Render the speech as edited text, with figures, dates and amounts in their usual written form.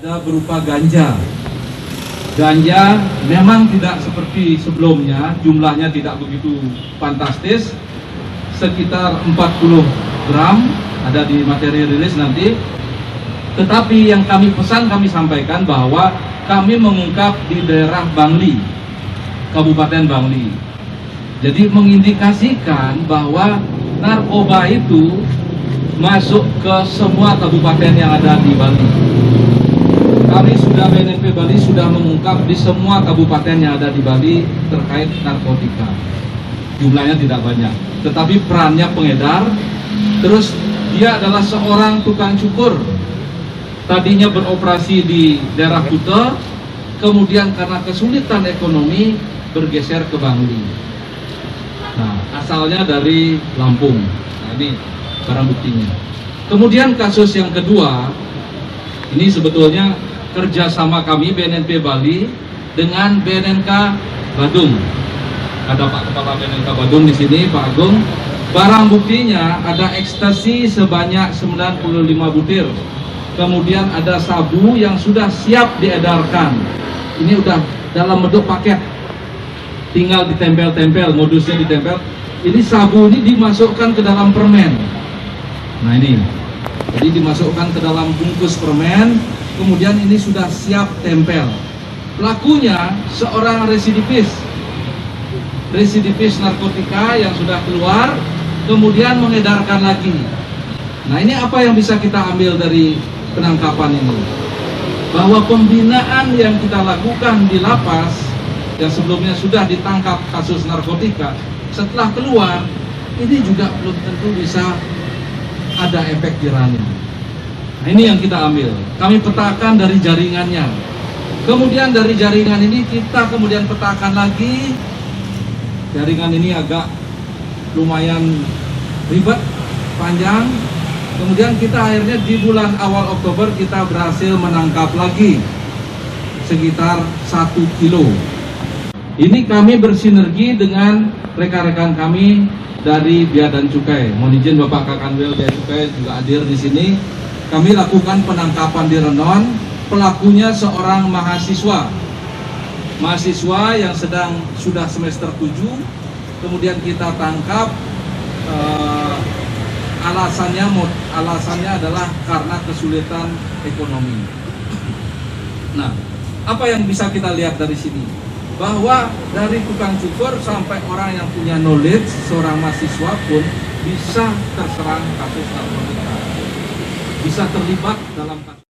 ada berupa ganja. Ganja memang tidak seperti sebelumnya, jumlahnya tidak begitu fantastis, sekitar 40 gram ada di materi rilis nanti. Tetapi yang kami pesan, kami sampaikan bahwa kami mengungkap di daerah Bangli, Kabupaten Bangli. Jadi mengindikasikan bahwa narkoba itu masuk ke semua kabupaten yang ada di Bali. Kami sudah, BNP Bali sudah mengungkap di semua kabupaten yang ada di Bali terkait narkotika. Jumlahnya tidak banyak, tetapi perannya pengedar. Terus dia adalah seorang tukang cukur. Tadinya beroperasi di daerah Kuta, kemudian karena kesulitan ekonomi bergeser ke Bangli. Nah, asalnya dari Lampung. Nah, ini barang buktinya. Kemudian kasus yang kedua, ini sebetulnya kerjasama kami BNNP Bali dengan BNNK Badung. Ada Pak Kepala BNNK Badung di sini, Pak Agung. Barang buktinya ada ekstasi sebanyak 95 butir. Kemudian ada sabu yang sudah siap diedarkan. Ini udah dalam bentuk paket, tinggal ditempel-tempel, modusnya ditempel. Ini sabu ini dimasukkan ke dalam permen. Nah ini, jadi dimasukkan ke dalam bungkus permen, kemudian ini sudah siap tempel. Pelakunya seorang residivis narkotika yang sudah keluar, kemudian mengedarkan lagi. Nah ini apa yang bisa kita ambil dari penangkapan ini? Bahwa pembinaan yang kita lakukan di lapas, yang sebelumnya sudah ditangkap kasus narkotika, setelah keluar, ini juga belum tentu bisa ada efek jerahnya. Nah ini yang kita ambil, kami petakan dari jaringannya. Kemudian dari jaringan ini kita kemudian petakan lagi. Jaringan ini agak lumayan ribet, panjang. Kemudian kita akhirnya di bulan awal Oktober kita berhasil menangkap lagi sekitar 1 kilo. Ini kami bersinergi dengan rekan-rekan kami dari Bea dan Cukai. Mohon izin Bapak Kakanwil Bea Cukai juga hadir di sini. Kami lakukan penangkapan di Renon. Pelakunya seorang mahasiswa yang sudah semester 7. Kemudian kita tangkap. Alasannya adalah karena kesulitan ekonomi. Nah, apa yang bisa kita lihat dari sini? Bahwa dari tukang cukur sampai orang yang punya knowledge, seorang mahasiswa pun bisa terserang kasus narkotika, bisa terlibat dalam kasus.